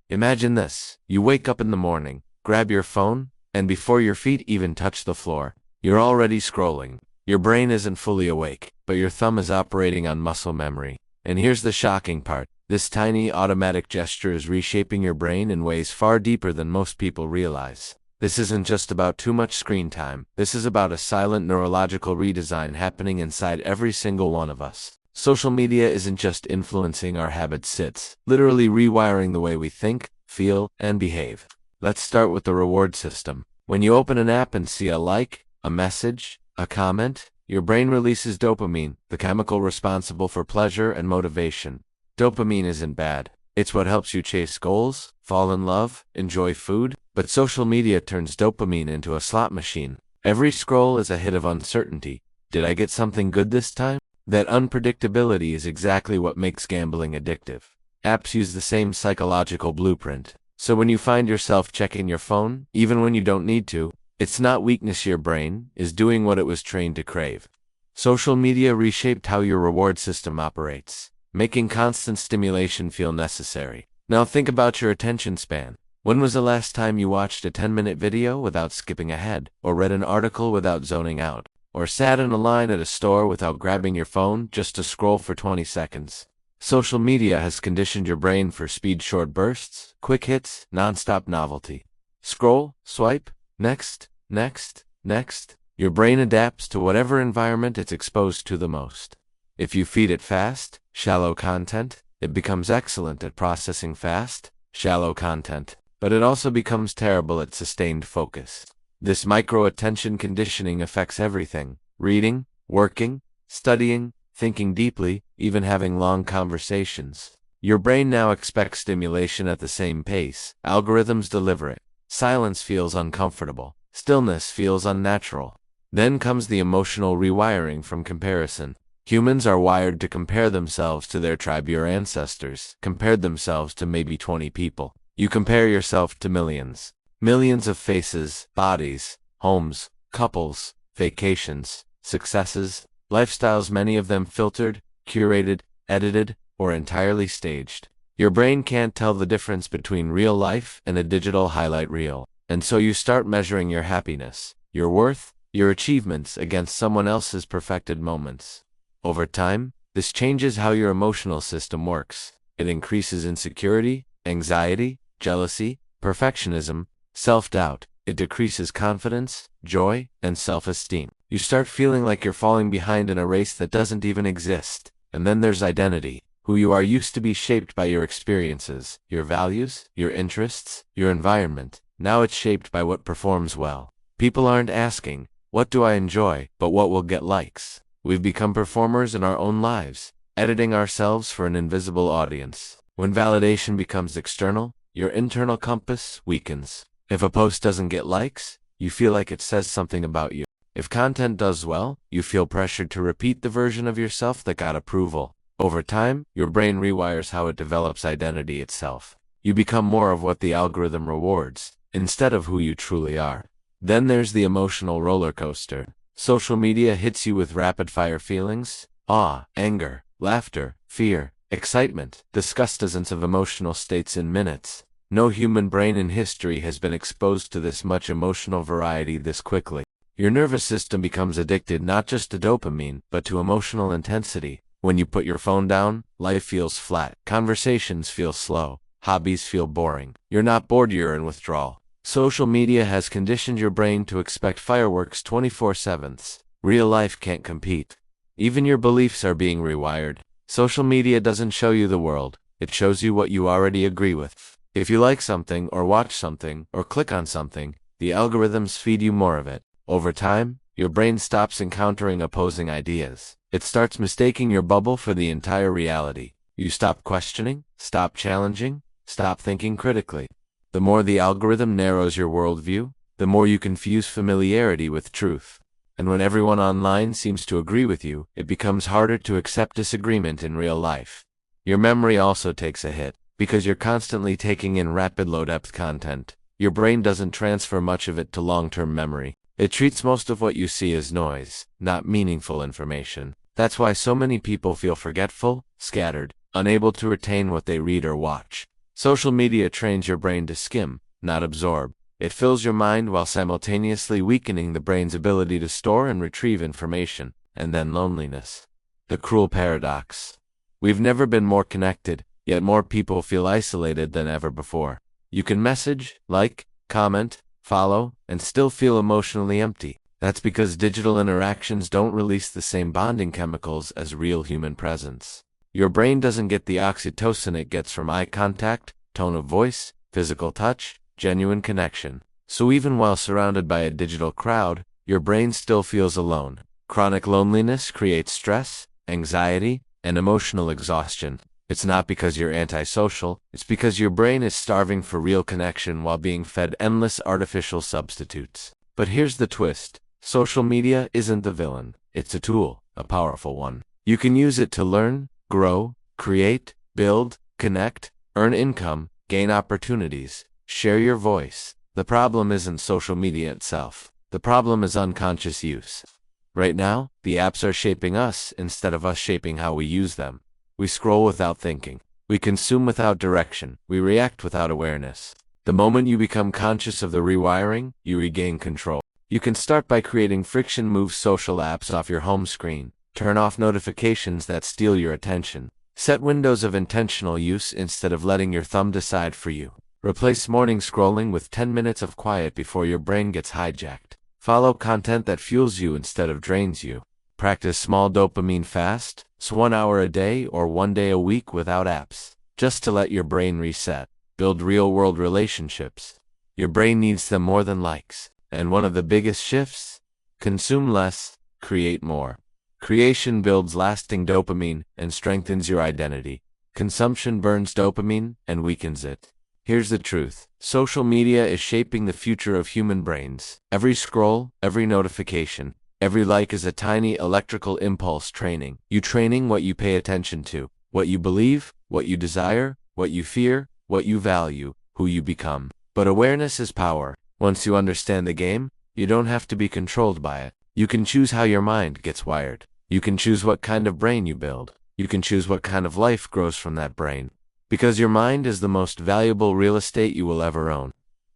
Imagine this. You wake up in the morning, grab your phone, and before your feet even touch the floor, you're already scrolling. Your brain isn't fully awake, but your thumb is operating on muscle memory. And here's the shocking part. This tiny automatic gesture is reshaping your brain in ways far deeper than most people realize. This isn't just about too much screen time. This is about a silent neurological redesign happening inside every single one of us. Social media isn't just influencing our habits, it's literally rewiring the way we think, feel, and behave. Let's start with the reward system. When you open an app and see a like, a message, a comment, your brain releases dopamine, the chemical responsible for pleasure and motivation. Dopamine isn't bad. It's what helps you chase goals, fall in love, enjoy food, but social media turns dopamine into a slot machine. Every scroll is a hit of uncertainty. Did I get something good this time? That unpredictability is exactly what makes gambling addictive. Apps use the same psychological blueprint. So when you find yourself checking your phone, even when you don't need to, it's not weakness. Your brain is doing what it was trained to crave. Social media reshaped how your reward system operates, making constant stimulation feel necessary. Now think about your attention span. When was the last time you watched a 10-minute video without skipping ahead, or read an article without zoning out, or sat in a line at a store without grabbing your phone just to scroll for 20 seconds? Social media has conditioned your brain for speed, short bursts, quick hits, non-stop novelty. Scroll, swipe, next, next, next. Your brain adapts to whatever environment it's exposed to the most. If you feed it fast, shallow content, it becomes excellent at processing fast, shallow content, but it also becomes terrible at sustained focus. This micro-attention conditioning affects everything: reading, working, studying, thinking deeply, even having long conversations. Your brain now expects stimulation at the same pace. Algorithms deliver it. Silence feels uncomfortable. Stillness feels unnatural. Then comes the emotional rewiring from comparison. Humans are wired to compare themselves to their tribe. Your ancestors compared themselves to maybe 20 people. You compare yourself to millions. Millions of faces, bodies, homes, couples, vacations, successes, lifestyles, many of them filtered, curated, edited, or entirely staged. Your brain can't tell the difference between real life and a digital highlight reel. And so you start measuring your happiness, your worth, your achievements against someone else's perfected moments. Over time, this changes how your emotional system works. It increases insecurity, anxiety, jealousy, perfectionism, self-doubt. It decreases confidence, joy, and self-esteem. You start feeling like you're falling behind in a race that doesn't even exist. And then there's identity. Who you are used to be shaped by your experiences, your values, your interests, your environment. Now it's shaped by what performs well. People aren't asking, what do I enjoy, but what will get likes. We've become performers in our own lives, editing ourselves for an invisible audience. When validation becomes external, your internal compass weakens. If a post doesn't get likes, you feel like it says something about you. If content does well, you feel pressured to repeat the version of yourself that got approval. Over time, your brain rewires how it develops identity itself. You become more of what the algorithm rewards, instead of who you truly are. Then there's the emotional roller coaster. Social media hits you with rapid-fire feelings: awe, anger, laughter, fear, excitement, disgust, dozens of emotional states in minutes. No human brain in history has been exposed to this much emotional variety this quickly. Your nervous system becomes addicted not just to dopamine, but to emotional intensity. When you put your phone down, life feels flat, conversations feel slow, hobbies feel boring. You're not bored, you're in withdrawal. Social media has conditioned your brain to expect fireworks 24/7. Real life can't compete. Even your beliefs are being rewired. Social media doesn't show you the world, it shows you what you already agree with. If you like something, or watch something, or click on something, the algorithms feed you more of it. Over time, your brain stops encountering opposing ideas. It starts mistaking your bubble for the entire reality. You stop questioning, stop challenging, stop thinking critically. The more the algorithm narrows your worldview, the more you confuse familiarity with truth. And when everyone online seems to agree with you, it becomes harder to accept disagreement in real life. Your memory also takes a hit, because you're constantly taking in rapid, low-depth content. Your brain doesn't transfer much of it to long-term memory. It treats most of what you see as noise, not meaningful information. That's why so many people feel forgetful, scattered, unable to retain what they read or watch. Social media trains your brain to skim, not absorb. It fills your mind while simultaneously weakening the brain's ability to store and retrieve information. And then loneliness. The cruel paradox. We've never been more connected, yet more people feel isolated than ever before. You can message, like, comment, follow, and still feel emotionally empty. That's because digital interactions don't release the same bonding chemicals as real human presence. Your brain doesn't get the oxytocin it gets from eye contact, tone of voice, physical touch, genuine connection. So even while surrounded by a digital crowd, your brain still feels alone. Chronic loneliness creates stress, anxiety, and emotional exhaustion. It's not because you're antisocial, it's because your brain is starving for real connection while being fed endless artificial substitutes. But here's the twist. Social media isn't the villain. It's a tool, a powerful one. You can use it to learn, grow, create, build, connect, earn income, gain opportunities, share your voice. The problem isn't social media itself. The problem is unconscious use. Right now, the apps are shaping us instead of us shaping how we use them. We scroll without thinking. We consume without direction. We react without awareness. The moment you become conscious of the rewiring, you regain control. You can start by creating friction-move social apps off your home screen. Turn off notifications that steal your attention. Set windows of intentional use instead of letting your thumb decide for you. Replace morning scrolling with 10 minutes of quiet before your brain gets hijacked. Follow content that fuels you instead of drains you. Practice small dopamine fasts, 1 hour a day or 1 day a week without apps, just to let your brain reset. Build real-world relationships. Your brain needs them more than likes. And one of the biggest shifts? Consume less, create more. Creation builds lasting dopamine and strengthens your identity. Consumption burns dopamine and weakens it. Here's the truth. Social media is shaping the future of human brains. Every scroll, every notification, every like is a tiny electrical impulse training. You training what you pay attention to, what you believe, what you desire, what you fear, what you value, who you become. But awareness is power. Once you understand the game, you don't have to be controlled by it. You can choose how your mind gets wired. You can choose what kind of brain you build. You can choose what kind of life grows from that brain. Because your mind is the most valuable real estate you will ever own.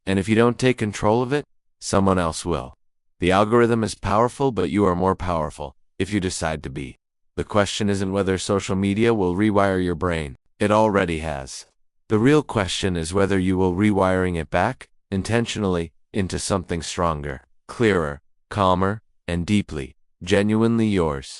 And if you don't take control of it, someone else will. The algorithm is powerful, but you are more powerful if you decide to be. The question isn't whether social media will rewire your brain. It already has. The real question is whether you will rewiring it back, intentionally, into something stronger, clearer, calmer, and deeply, genuinely yours.